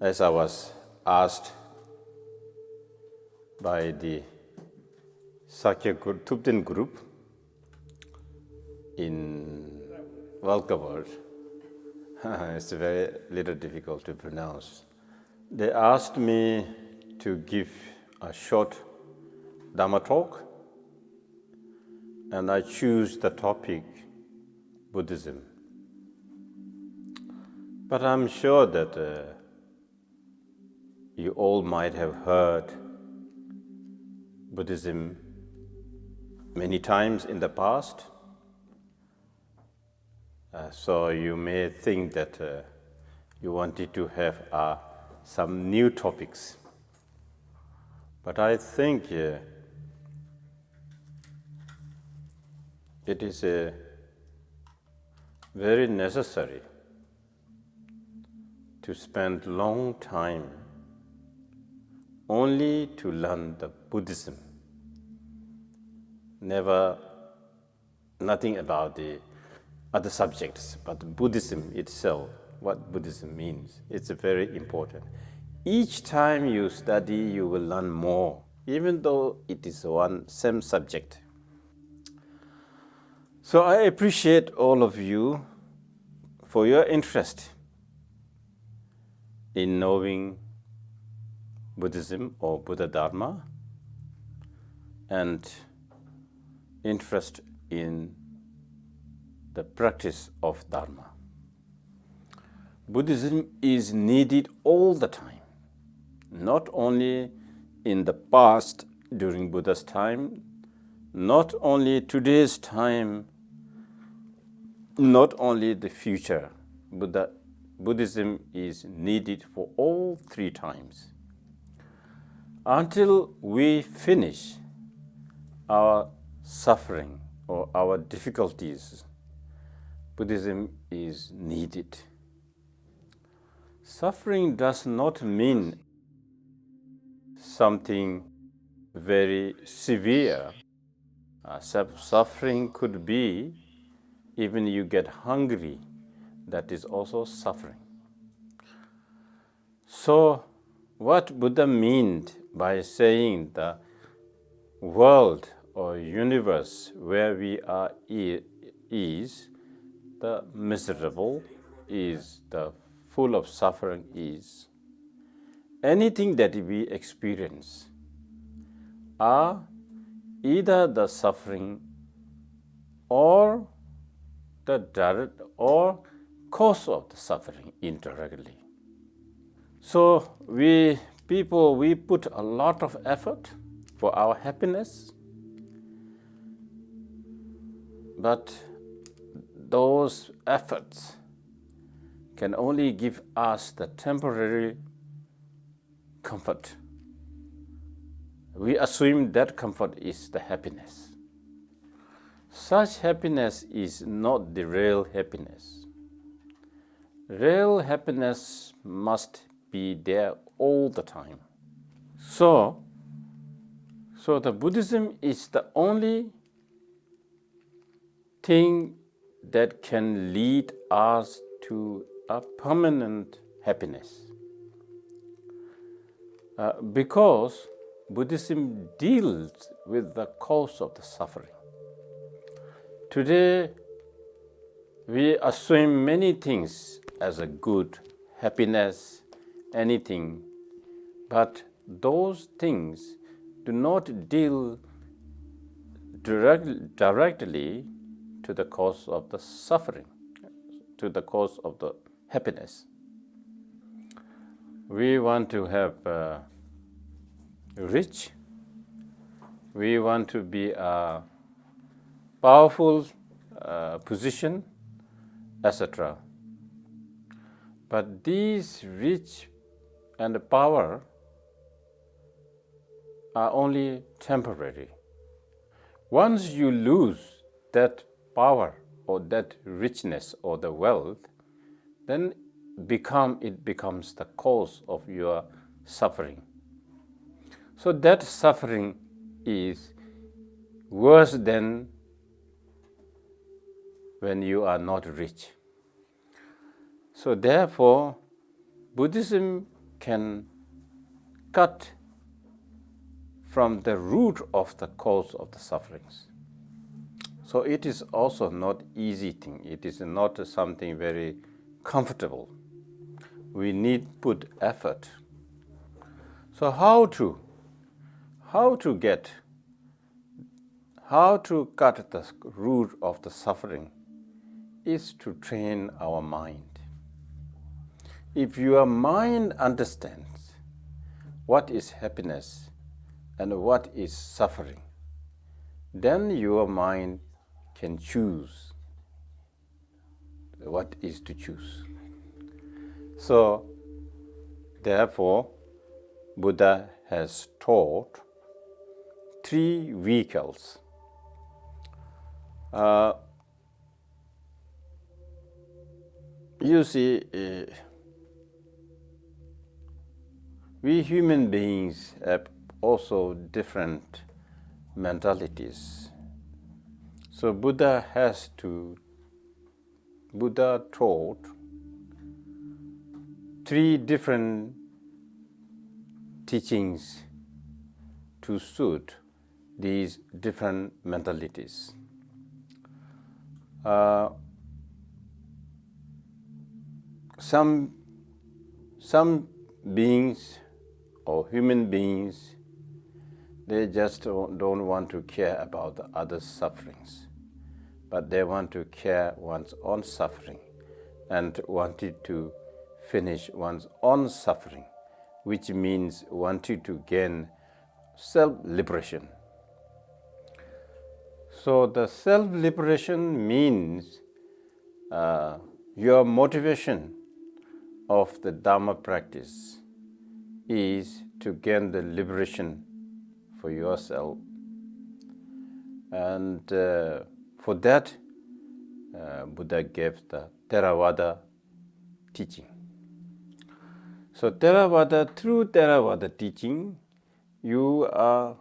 as I was asked by the Sakya Thubten group in Waldkraiburg, it's very little difficult to pronounce. They asked me to give a short Dhamma talk, and I choose the topic Buddhism. But I'm sure that you all might have heard Buddhism many times in the past. So you may think that you wanted to have some new topics. But I think it is very necessary to spend long time only to learn the Buddhism. Nothing about the other subjects, but Buddhism itself, what Buddhism means, it's very important. Each time you study, you will learn more, even though it is one same subject. So I appreciate all of you for your interest in knowing Buddhism or Buddha Dharma and interest in the practice of Dharma. Buddhism is needed all the time, not only in the past during Buddha's time, not only today's time, not only the future. Buddhism is needed for all three times. Until we finish our suffering or our difficulties, Buddhism is needed. Suffering does not mean something very severe. Suffering could be even you get hungry, that is also suffering. So what Buddha meant by saying the world or universe where we are is the miserable, is the full of suffering, is anything that we experience are either the suffering or the direct or cause of the suffering indirectly. So we put a lot of effort for our happiness, but those efforts can only give us the temporary comfort. We assume that comfort is the happiness. Such happiness is not the real happiness. Real happiness must be there all the time. So the Buddhism is the only thing that can lead us to a permanent happiness. Because Buddhism deals with the cause of the suffering. Today, we assume many things as a good, happiness, anything, but those things do not deal directly to the cause of the suffering, to the cause of the happiness. We want to have rich, we want to be a powerful position, etc. But these rich and power are only temporary. Once you lose that power or that richness or the wealth, then it becomes the cause of your suffering. So that suffering is worse than when you are not rich. So therefore, Buddhism can cut from the root of the cause of the sufferings. So it is also not easy thing. It is not something very comfortable. We need put effort. So how to cut the root of the suffering is to train our mind. If your mind understands what is happiness and what is suffering, then your mind can choose what is to choose. So, therefore, Buddha has taught 3 vehicles. You see, we human beings have also different mentalities. So Buddha taught 3 different teachings to suit these different mentalities. Some beings or human beings, they just don't want to care about the others' sufferings, but they want to care one's own suffering and wanted to finish one's own suffering, which means wanted to gain self-liberation. So the self-liberation means your motivation of the Dhamma practice is to gain the liberation for yourself. And for that, Buddha gave the Theravada teaching. So through Theravada teaching, you are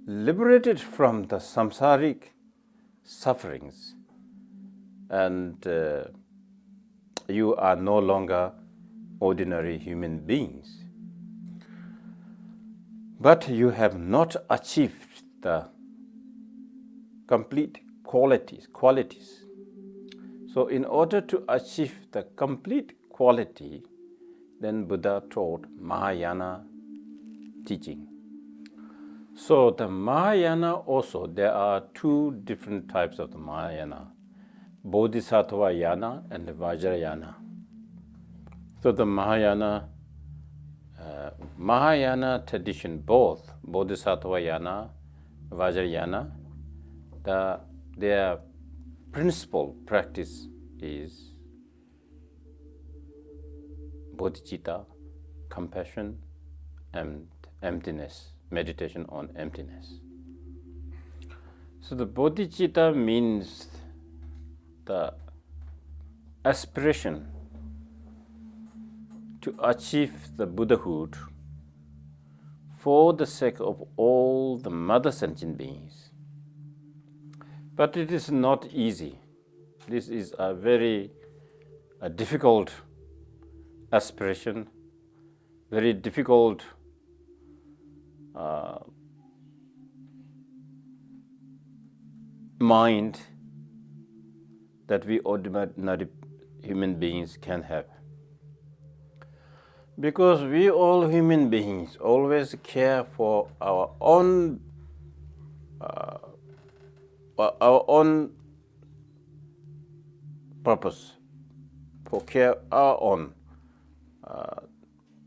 liberated from the samsaric sufferings, and you are no longer ordinary human beings. But you have not achieved the complete qualities. So in order to achieve the complete quality, then Buddha taught Mahayana teaching. So the Mahayana also, there are 2 different types of the Mahayana, Bodhisattva Yana and Vajrayana. So the Mahayana tradition, both Bodhisattva Yana, Vajrayana, their principal practice is bodhicitta, compassion, and emptiness, meditation on emptiness. So the bodhicitta means the aspiration to achieve the Buddhahood for the sake of all the mother sentient beings. But it is not easy. This is a very difficult aspiration, very difficult mind that we ordinary human beings can have. Because we all human beings always care for our own purpose, for care our own.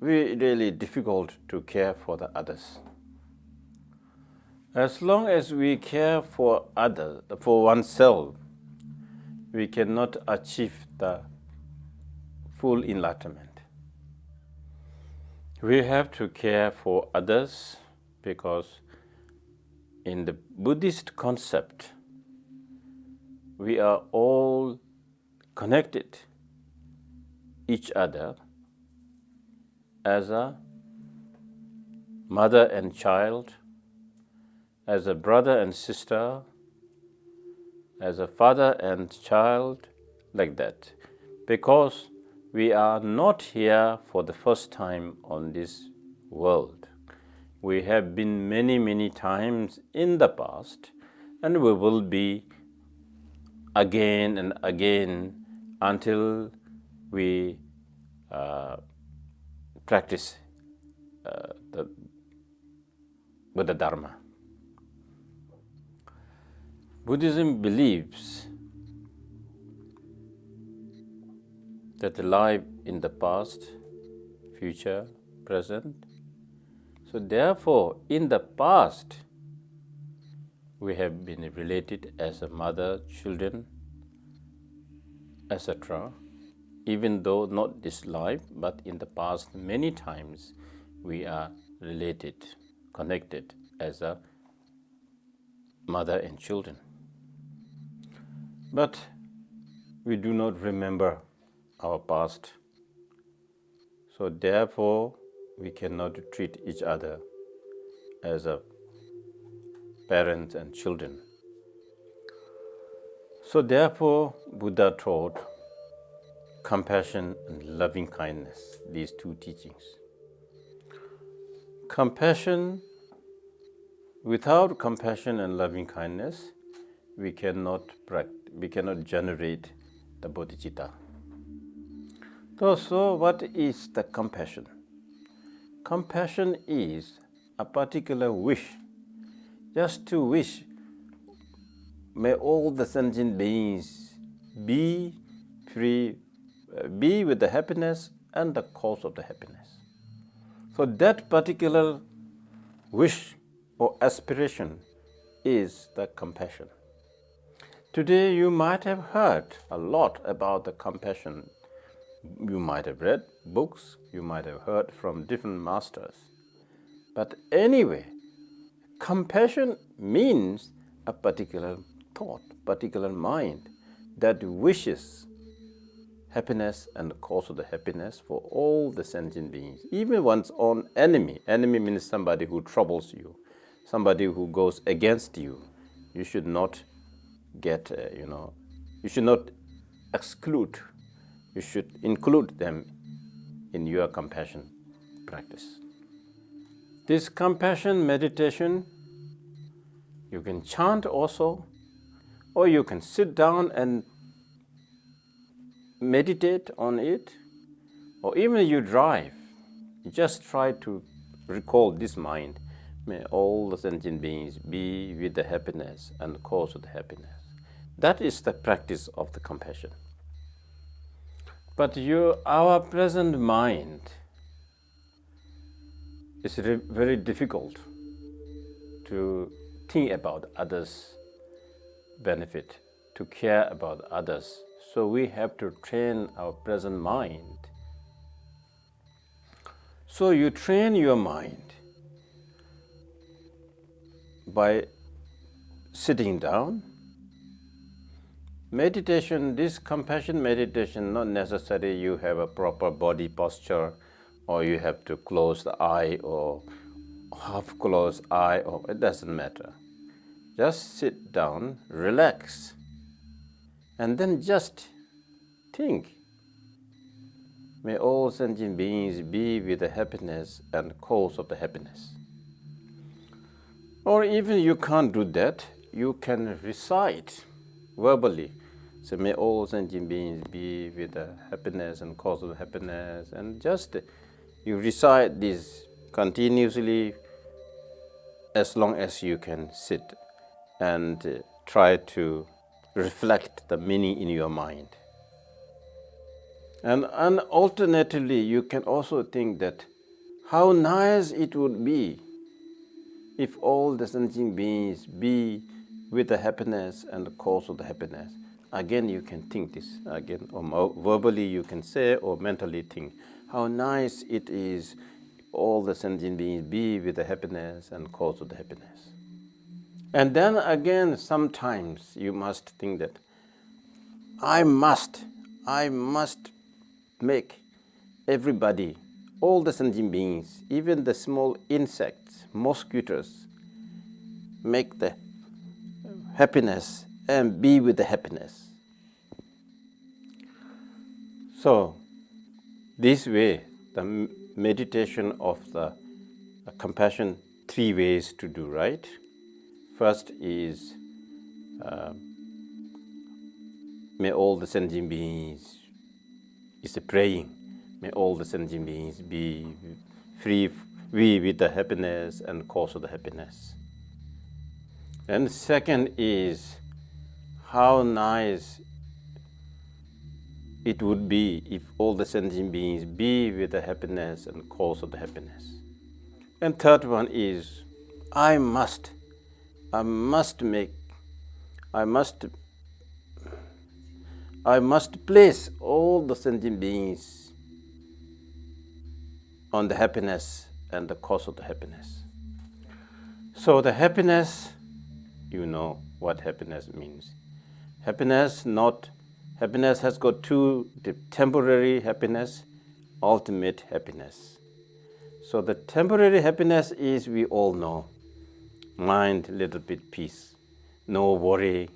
We really difficult to care for the others. As long as we care for others, for oneself, we cannot achieve the full enlightenment. We have to care for others because in the Buddhist concept, we are all connected each other as a mother and child, as a brother and sister, as a father and child, like that. Because we are not here for the first time on this world. We have been many, many times in the past, and we will be again and again until we practice the Buddha Dharma. Buddhism believes that the life in the past, future, present. So therefore, in the past, we have been related as a mother, children, etc. Even though not this life, but in the past many times we are related, connected as a mother and children. But we do not remember our past. So therefore, we cannot treat each other as a parents and children. So therefore, Buddha taught compassion and loving kindness, these two teachings. Compassion, without compassion and loving kindness, we cannot generate the bodhicitta. So what is the compassion? Compassion is a particular wish, just to wish, may all the sentient beings be free, be with the happiness and the cause of the happiness. So that particular wish or aspiration is the compassion. Today you might have heard a lot about the compassion. You might have read books, you might have heard from different masters. But anyway, compassion means a particular thought, particular mind that wishes happiness and the cause of the happiness for all the sentient beings, even one's own enemy. Enemy means somebody who troubles you, somebody who goes against you. You should not you should not exclude. You should include them in your compassion practice. This compassion meditation, you can chant also, or you can sit down and meditate on it, or even you drive, just try to recall this mind. May all the sentient beings be with the happiness and the cause of the happiness. That is the practice of the compassion. But our present mind is very difficult to think about others' benefit, to care about others. So we have to train our present mind. So you train your mind by sitting down. Meditation, this compassion meditation, not necessarily you have a proper body posture, or you have to close the eye or half close eye, or it doesn't matter. Just sit down, relax, and then just think. May all sentient beings be with the happiness and cause of the happiness. Or even you can't do that, you can recite verbally. So may all sentient beings be with the happiness and cause of the happiness, and just you recite this continuously as long as you can sit and try to reflect the meaning in your mind. And alternatively, you can also think that how nice it would be if all the sentient beings be with the happiness and the cause of the happiness. Again, you can think this again, or verbally you can say, or mentally think, how nice it is if all the sentient beings be with the happiness and cause of the happiness. And then again, sometimes you must think that I must make everybody, all the sentient beings, even the small insects, mosquitoes, make the happiness and be with the happiness. So This way, the meditation of the compassion, 3 ways to do, right? First is may all the sentient beings, is a praying, may all the sentient beings be free with the happiness and cause of the happiness. And second is how nice it would be if all the sentient beings be with the happiness and cause of the happiness. And third one is I must place all the sentient beings on the happiness and the cause of the happiness. So the happiness, you know what happiness means. Happiness has got 2: the temporary happiness, ultimate happiness. So the temporary happiness is, we all know, mind, little bit peace, no worry,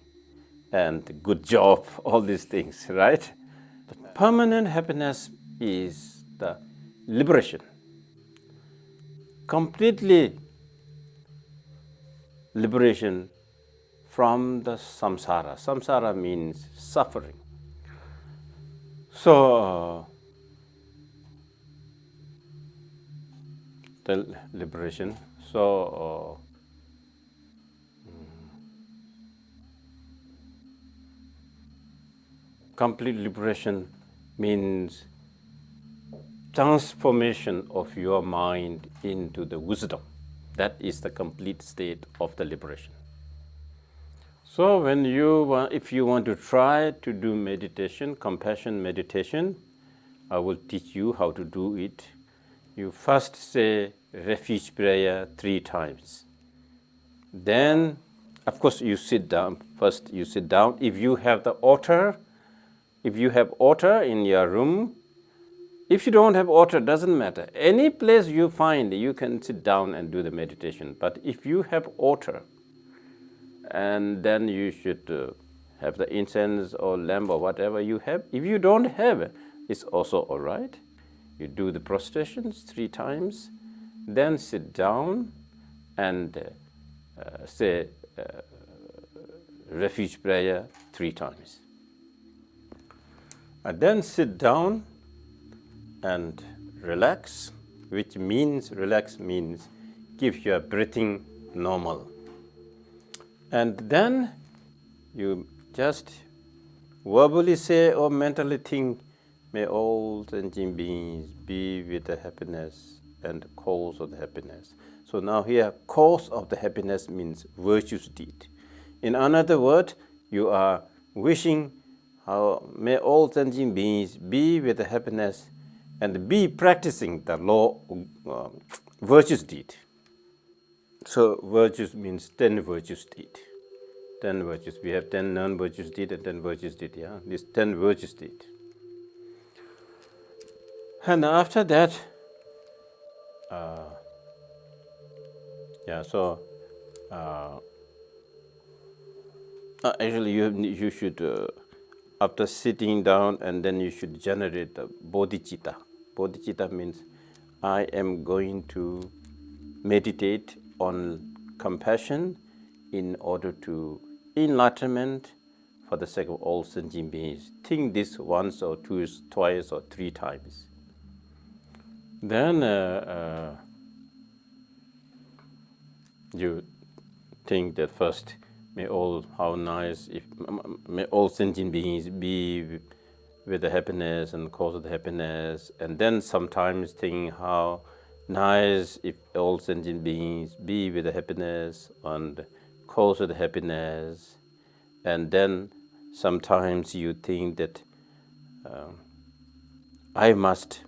and good job, all these things, right? The permanent happiness is the liberation, completely liberation from the samsara. Samsara means suffering. So the liberation. So complete liberation means transformation of your mind into the wisdom. That is the complete state of the liberation. So if you want to try to do meditation, compassion meditation, I will teach you how to do it. You first say refuge prayer 3 times. Then, of course, you sit down. First, you sit down. If you have altar in your room, if you don't have altar, doesn't matter. Any place you find, you can sit down and do the meditation. But if you have altar, and then you should have the incense or lamp or whatever you have. If you don't have, it's also all right. You do the prostrations 3 times, then sit down and say refuge prayer 3 times. And then sit down and relax, which means, relax means give your breathing normal. And then you just verbally say or mentally think, may all sentient beings be with the happiness and the cause of the happiness. So now here, cause of the happiness means virtuous deed. In another word, you are wishing how may all sentient beings be with the happiness and be practicing the law virtuous deed. So virtues means 10 virtuous deed. 10 virtues. We have 10 non-virtuous deed and 10 virtuous deed. Yeah, this 10 virtuous deed. And after that, actually you should after sitting down, and then you should generate the bodhicitta. Bodhicitta means I am going to meditate on compassion in order to enlightenment for the sake of all sentient beings. Think this once or twice or 3 times. Then you think that first, may all sentient beings be with the happiness and cause of the happiness, and then sometimes think how nice if all sentient beings be with the happiness and cause of the happiness, and then sometimes you think that I must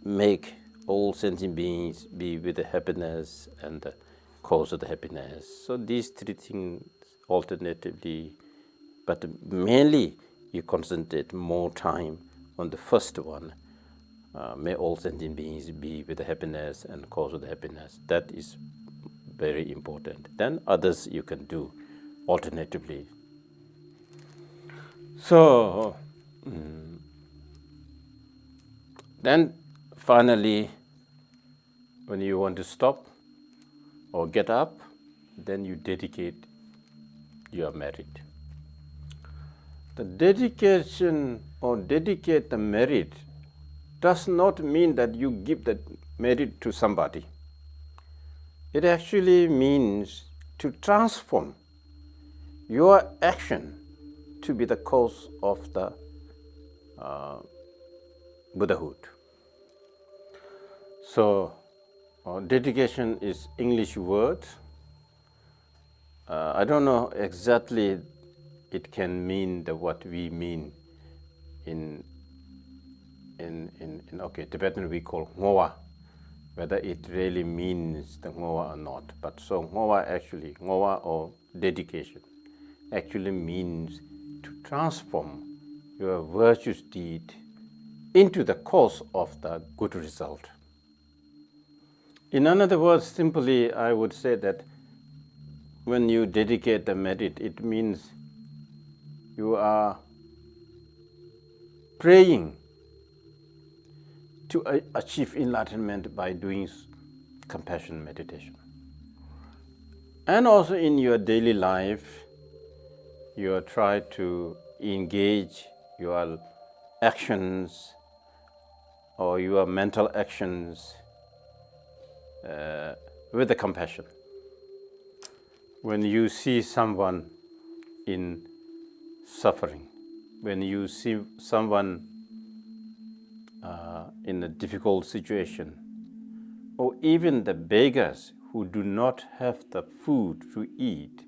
make all sentient beings be with the happiness and the cause of the happiness. So these 3 things alternatively, but mainly you concentrate more time on the first one. May all sentient beings be with the happiness and cause of the happiness. That is very important. Then others you can do alternatively. So Then finally, when you want to stop or get up, then you dedicate your merit. The dedication or dedicate the merit does not mean that you give that merit to somebody. It actually means to transform your action to be the cause of the Buddhahood. So, dedication is English word. I don't know exactly it can mean what we mean in Tibetan we call ngowa, whether it really means the ngowa or not. But so ngowa or dedication actually means to transform your virtuous deed into the cause of the good result. In other words, simply I would say that when you dedicate the merit, it means you are praying to achieve enlightenment by doing compassion meditation. And also in your daily life, you try to engage your actions or your mental actions with the compassion. When you see someone in suffering, when you see someone in a difficult situation, or even the beggars who do not have the food to eat,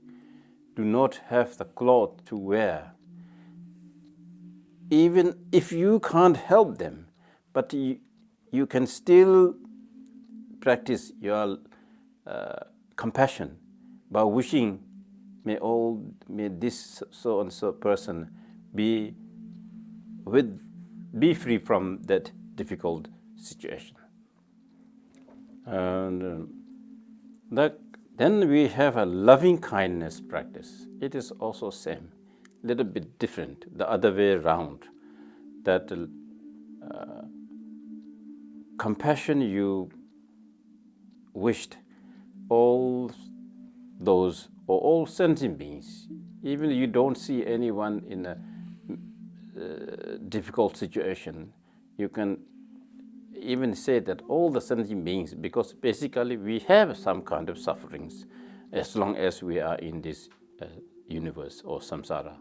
do not have the cloth to wear, even if you can't help them, but you can still practice your compassion by wishing, may this so and so person be free from that difficult situation. And then we have a loving kindness practice. It is also same, little bit different, the other way around. That compassion you wished all those or all sentient beings, even you don't see anyone in a difficult situation, you can even say that all the sentient beings, because basically we have some kind of sufferings as long as we are in this universe or samsara.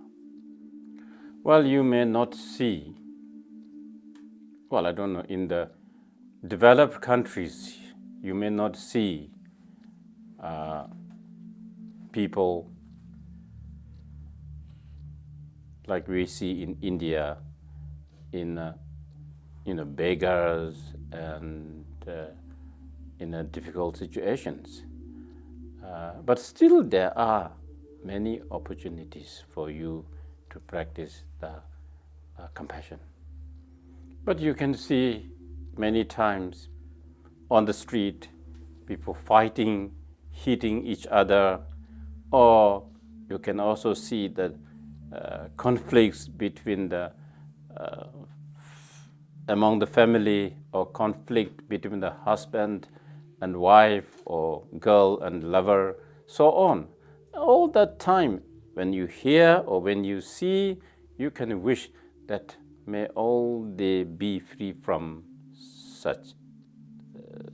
Well, you may not see, I don't know, in the developed countries, you may not see people like we see in India, in beggars and in difficult situations. But still there are many opportunities for you to practice the compassion. But you can see many times on the street, people fighting, hitting each other, or you can also see that conflicts between among the family, or conflict between the husband and wife, or girl and lover, so on. All that time, when you hear or when you see, you can wish that may all they be free from such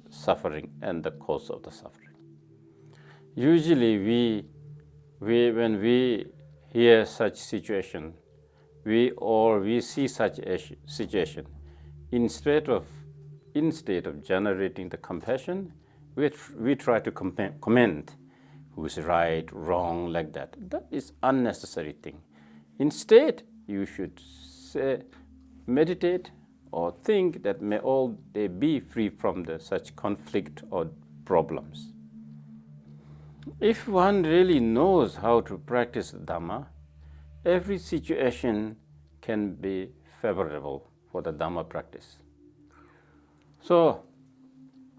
suffering and the cause of the suffering. Usually when we hear such situation, we see such a situation, instead of generating the compassion, we try to comment who's right, wrong, like that. That is unnecessary thing. Instead, you should meditate or think that may all they be free from such conflict or problems. If one really knows how to practice Dhamma, every situation can be favorable for the Dhamma practice. So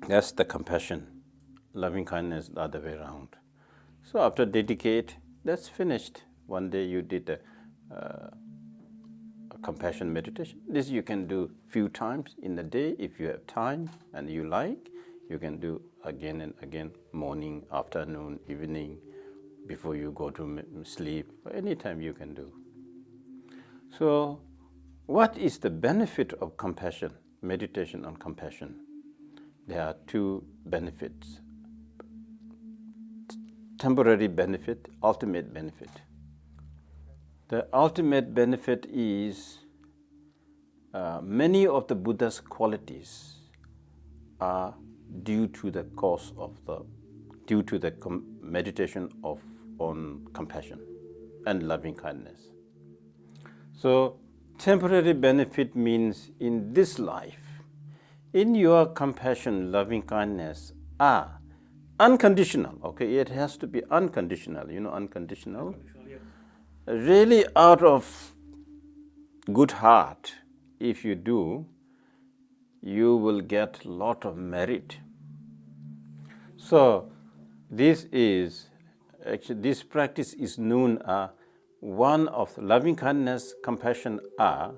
that's the compassion, loving kindness the other way around. So after dedicate, that's finished. One day you did a compassion meditation. This you can do few times in the day if you have time and you like. You can do again and again, morning, afternoon, evening, before you go to sleep, anytime you can do. So, what is the benefit of compassion, meditation on compassion? There are two benefits. Temporary benefit, ultimate benefit. The ultimate benefit is many of the Buddha's qualities are due to the meditation on compassion and loving kindness. So temporary benefit means in this life, in your compassion, loving kindness are unconditional. Okay, it has to be unconditional. You know, unconditional. Really out of good heart, if you do, you will get a lot of merit. So this practice is known as one of loving kindness, compassion are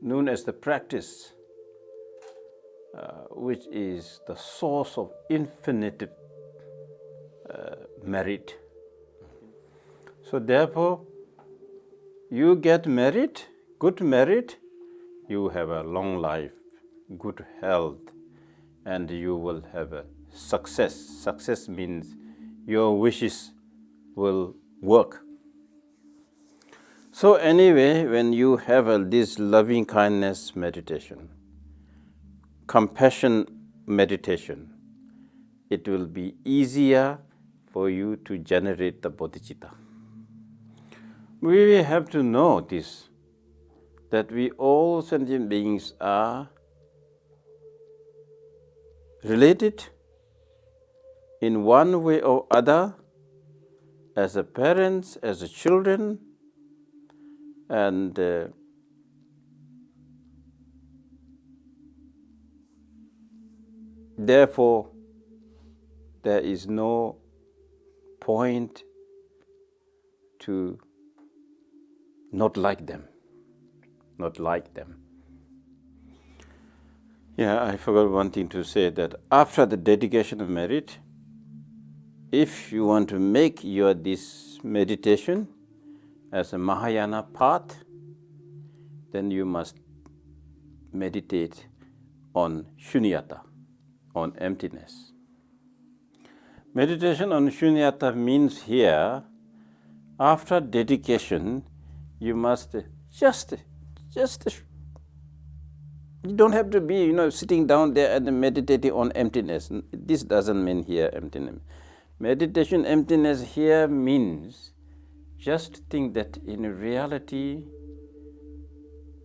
known as the practice which is the source of infinite merit. So therefore, you get merit, good merit, you have a long life, good health, and you will have a success. Success means your wishes will work. So anyway, when you have this loving kindness meditation, compassion meditation, it will be easier for you to generate the bodhicitta. We have to know this, that we all sentient beings are related in one way or other as a parents, as a children, and therefore there is no point to not like them. Yeah, I forgot one thing to say, that after the dedication of merit, if you want to make this meditation as a Mahayana path, then you must meditate on shunyata, on emptiness. Meditation on shunyata means here, after dedication, you must just you don't have to be, sitting down there and meditating on emptiness. This doesn't mean here emptiness. Meditation emptiness here means just think that in reality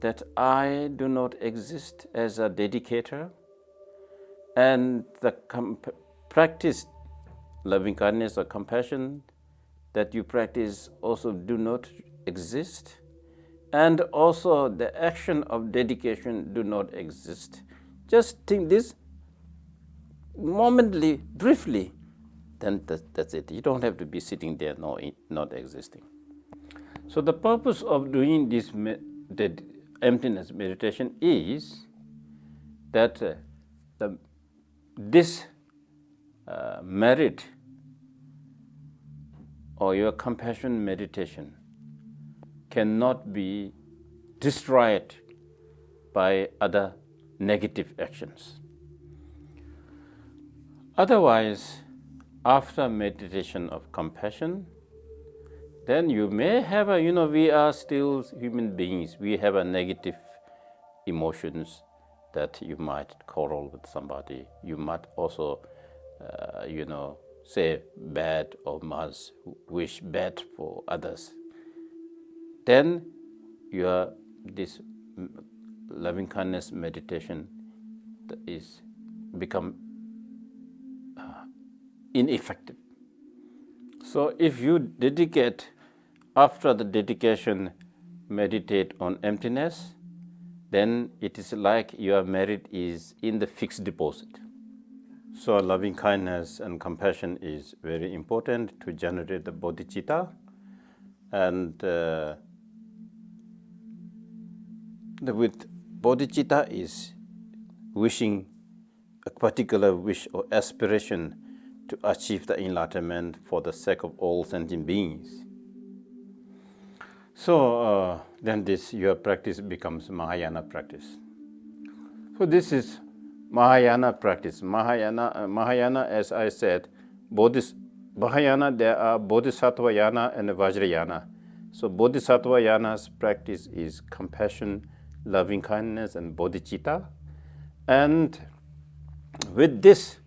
that I do not exist as a dedicator, and the practice loving kindness or compassion that you practice also do not exist, and also the action of dedication do not exist. Just think this momently, briefly, then that's it. You don't have to be sitting there not existing. So the purpose of doing this emptiness meditation is that this merit or your compassion meditation cannot be destroyed by other negative actions. Otherwise, after meditation of compassion, then you may have we are still human beings. We have a negative emotions that you might quarrel with somebody. You might also, say bad or must wish bad for others. Then this loving kindness meditation is become ineffective. So if you dedicate, after the dedication, meditate on emptiness, then it is like your merit is in the fixed deposit. So loving kindness and compassion is very important to generate the bodhicitta. And with bodhicitta is wishing a particular wish or aspiration to achieve the enlightenment for the sake of all sentient beings. So then this your practice becomes Mahayana practice. So this is Mahayana practice. Mahayana, as I said, Mahayana, there are Bodhisattva Yana and Vajrayana. So Bodhisattva Yana's practice is compassion, loving kindness, and bodhicitta. And with this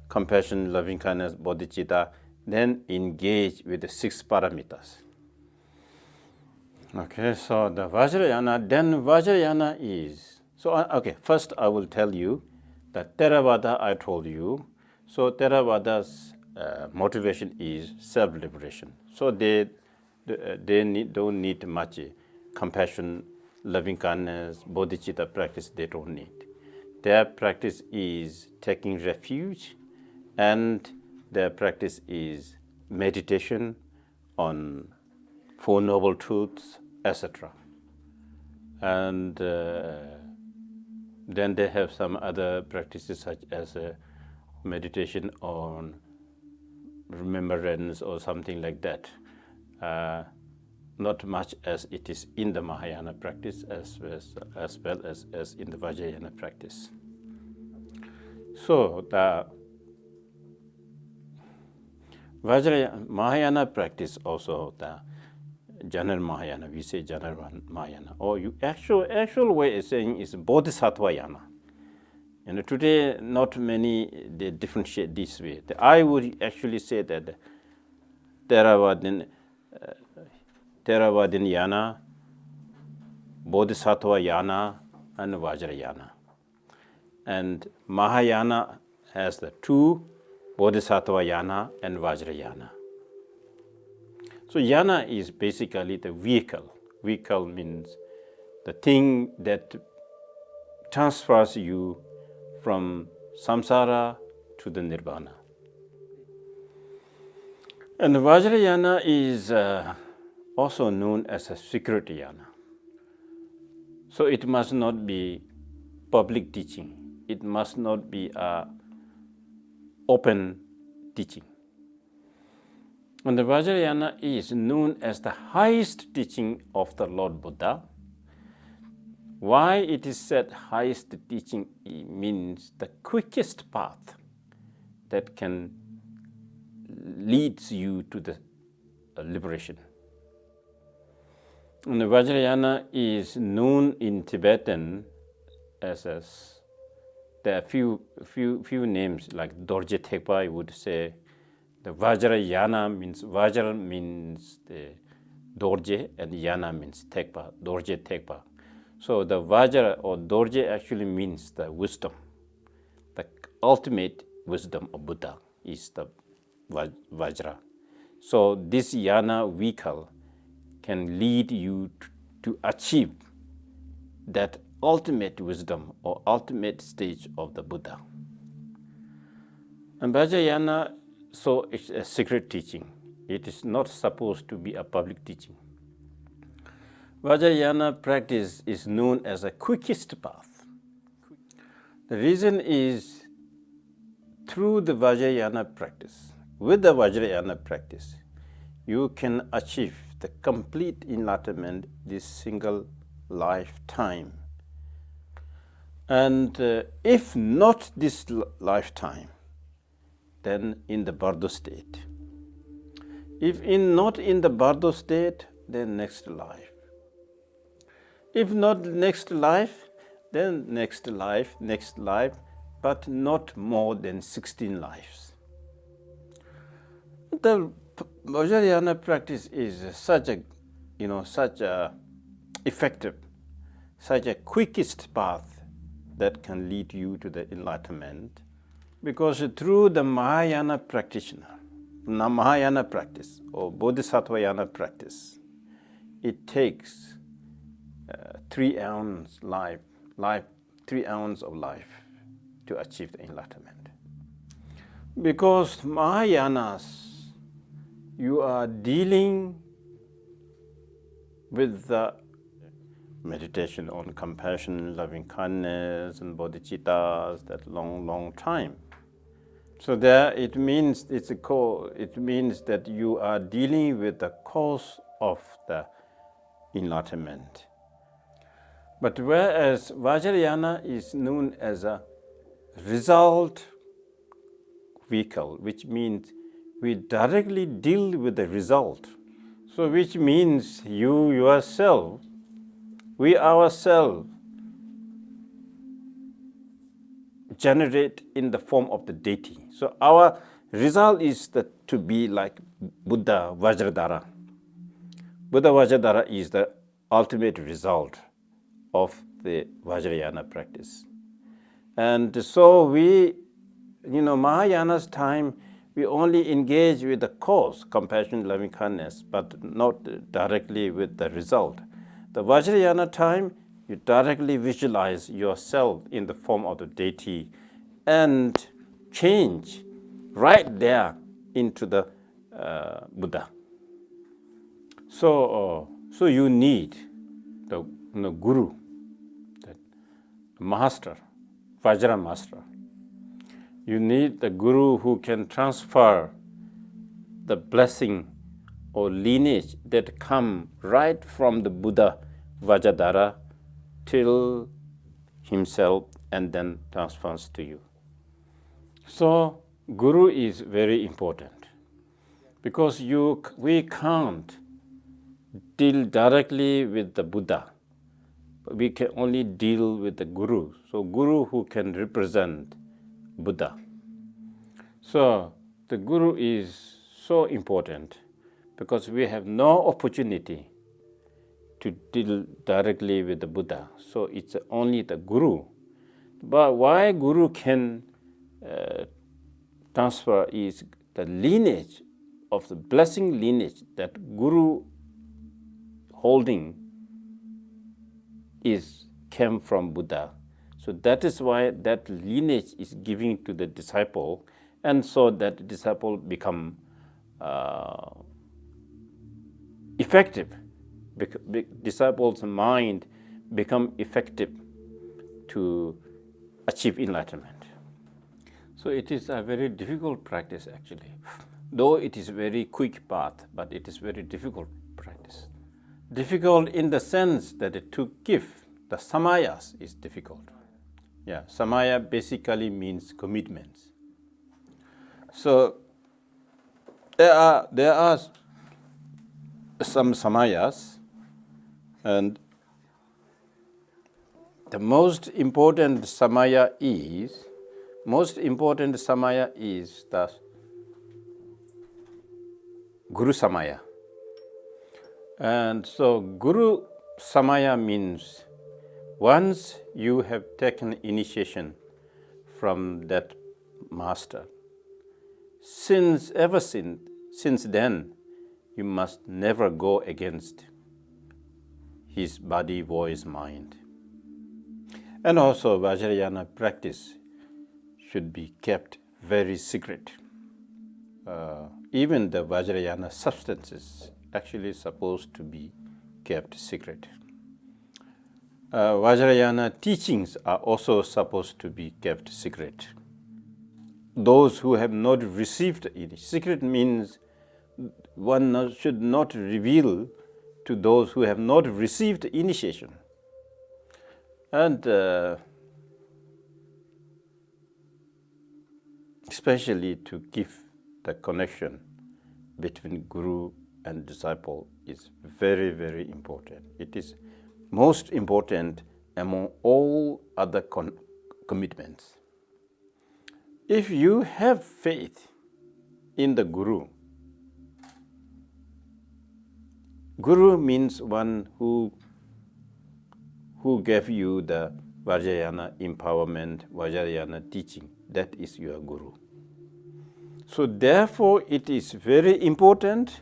compassion, loving kindness, bodhicitta, then engage with the 6 paramitas. Okay, so the Vajrayana, then Vajrayana is, so okay, first I will tell you that Theravada I told you. So Theravada's motivation is self-liberation. So they don't need much compassion, loving kindness, bodhicitta practice, they don't need. Their practice is taking refuge, and their practice is meditation on Four Noble Truths, etc. And then they have some other practices such as meditation on remembrance or something like that. Not much as it is in the Mahayana practice as well as in the Vajrayana practice. So the Mahayana practice also the General Mahayana, we say General Mahayana, or actual way of saying is Bodhisattva Yana. And today, not many they differentiate this way. I would actually say that Theravadin Yana, Bodhisattva Yana, and Vajrayana. And Mahayana has the 2, Bodhisattva Yana and Vajrayana. So Yana is basically the vehicle. Vehicle means the thing that transfers you from samsara to the nirvana. And Vajrayana is also known as a secret yana. So it must not be public teaching. It must not be open teaching. And the Vajrayana is known as the highest teaching of the Lord Buddha. Why it is said highest teaching? It means the quickest path that can leads you to the liberation. And the Vajrayana is known in Tibetan as there are few names like Dorje Thekpa. I would say the Vajrayana means Vajra means the Dorje and Yana means Thekpa. Dorje Thekpa. So the Vajra or Dorje actually means the wisdom. The ultimate wisdom of Buddha is the Vajra. So this Yana vehicle can lead you to achieve that ultimate wisdom or ultimate stage of the Buddha. And Vajrayana, so it's a secret teaching. It is not supposed to be a public teaching. Vajrayana practice is known as a quickest path. The reason is through the Vajrayana practice, with the Vajrayana practice, you can achieve the complete enlightenment this single lifetime. And if not this lifetime, then in the Bardo state. If not in the Bardo state, then next life. If not next life, then next life, but not more than 16 lives. The Vajrayana practice is such a effective, such a quickest path that can lead you to the enlightenment, because through the Mahayana practice or Bodhisattvayana practice, it takes 3 ounces of life to achieve the enlightenment. Because Mahayanas, you are dealing with the meditation on compassion, loving kindness, and bodhicittas, that long time. So there it means it means that you are dealing with the cause of the enlightenment. But whereas Vajrayana is known as a result vehicle, which means we directly deal with the result. So which means you yourself, we ourselves generate in the form of the deity. So our result is that to be like Buddha Vajradhara. Buddha Vajradhara is the ultimate result of the Vajrayana practice. And so we, Mahayana's time, we only engage with the cause, compassion, loving kindness, but not directly with the result. The Vajrayana time, you directly visualize yourself in the form of the deity and change right there into the Buddha. So you need the guru, the master, Vajra master. You need the guru who can transfer the blessing or lineage that come right from the Buddha Vajradhara till himself and then transfers to you. So guru is very important because we can't deal directly with the Buddha. We can only deal with the guru. So guru who can represent Buddha. So the guru is so important because we have no opportunity to deal directly with the Buddha. So it's only the guru. But why guru can transfer is the lineage of the blessing lineage that guru holding came from Buddha. So that is why that lineage is given to the disciple, and so that disciple become effective. Disciples' mind become effective to achieve enlightenment. So it is a very difficult practice actually. Though it is a very quick path, but it is very difficult practice. Difficult in the sense that to give the samayas is difficult. Yeah, samaya basically means commitments. So there are some samayas, and the most important samaya is the Guru Samaya. And so Guru Samaya means once you have taken initiation from that master, since then, you must never go against his body, voice, mind. And also Vajrayana practice should be kept very secret. Even the Vajrayana substances actually supposed to be kept secret. Vajrayana teachings are also supposed to be kept secret. Those who have not received it, secret means one should not reveal to those who have not received initiation. And especially to give the connection between guru and disciple is very, very important. It is most important among all other commitments. If you have faith in the guru, guru means one who gave you the Vajrayana empowerment, Vajrayana teaching. That is your guru. So therefore, it is very important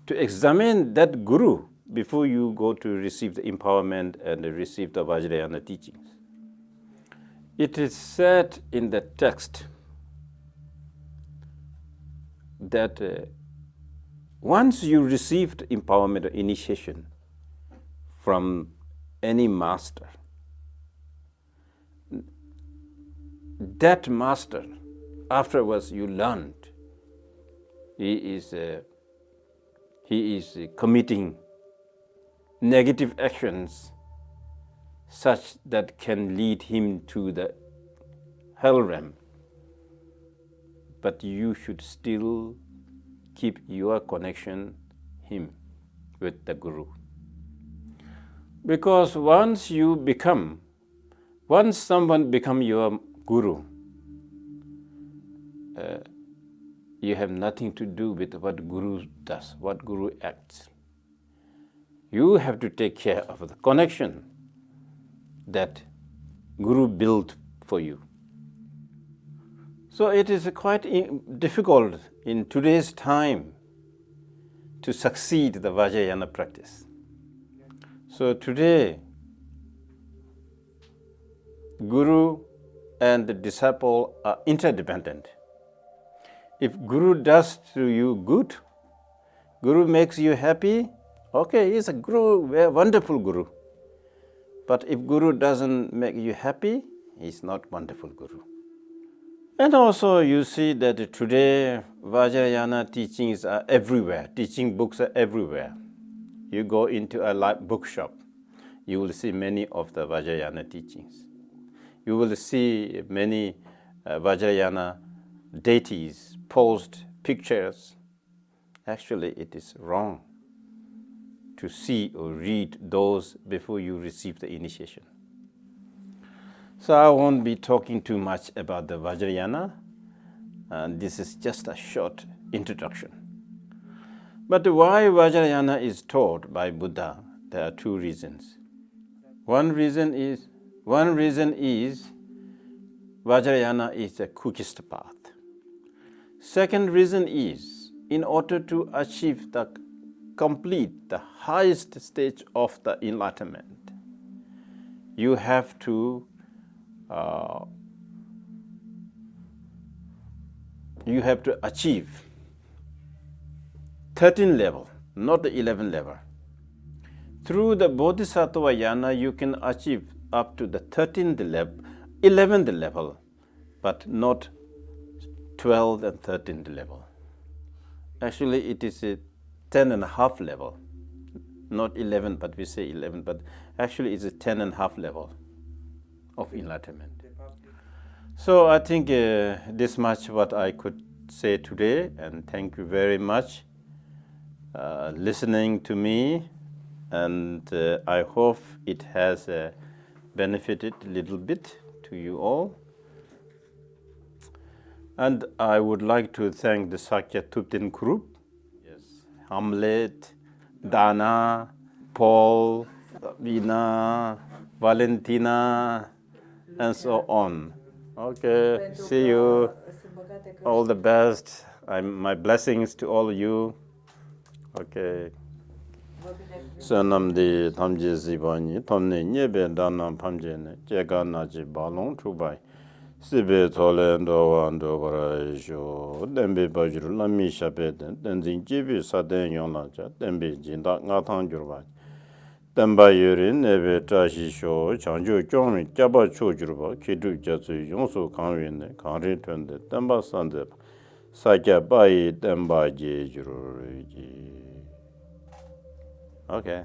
to examine that guru before you go to receive the empowerment and receive the Vajrayana teachings. It is said in the text, that once you received empowerment or initiation from any master, that master, afterwards you learned, he is committing negative actions such that can lead him to the hell realm. But you should still keep your connection with the Guru. Because once someone becomes your Guru, you have nothing to do with what Guru does, what Guru acts. You have to take care of the connection that Guru built for you. So it is quite difficult in today's time to succeed the Vajrayana practice. So today, Guru and the disciple are interdependent. If Guru does to you good, Guru makes you happy, okay, he's a Guru, a wonderful Guru. But if Guru doesn't make you happy, he's not wonderful Guru. And also you see that today Vajrayana teachings are everywhere, teaching books are everywhere. You go into a bookshop, you will see many of the Vajrayana teachings. You will see many Vajrayana deities post pictures. Actually, it is wrong to see or read those before you receive the initiation. So I won't be talking too much about the Vajrayana. This is just a short introduction. But why Vajrayana is taught by Buddha, there are two reasons. One reason is Vajrayana is the quickest path. Second reason is, in order to achieve the highest stage of the enlightenment, you have to achieve 13 level, not the 11 level. Through the Bodhisattva Yana, you can achieve up to the 13th level, 11th level, but not 12th and 13th level. Actually, it is a 10 and a half level, not 11, but we say 11, but actually it's a 10 and a half level of enlightenment. So I think this much what I could say today, and thank you very much listening to me, and I hope it has benefited a little bit to you all. And I would like to thank the Sakya Thubten group, yes, Hamlet, Dana, Paul, Vina, Valentina, and so on. Okay, see you. All the best. My blessings to all of you. Okay. Sanamdi Tamji Zibani, Tomne Nyebe Danam Pamjene, Jega Naji Balong Tubai, Sibe Tole and Ovarajo, Dembe Bajur Lami Shabed, Denzin Jibi Saden Yonaja, Dembe Jindak Natan Jurbai. Demba Yurin, Nebe Tashisho, Chanju Jomi, Jaba Chojurba, Kidu Jatsu, Yonsu Kanwin, Kanri Twende, Demba Sandep, Sakya Bai, Demba Jejuru. Okay.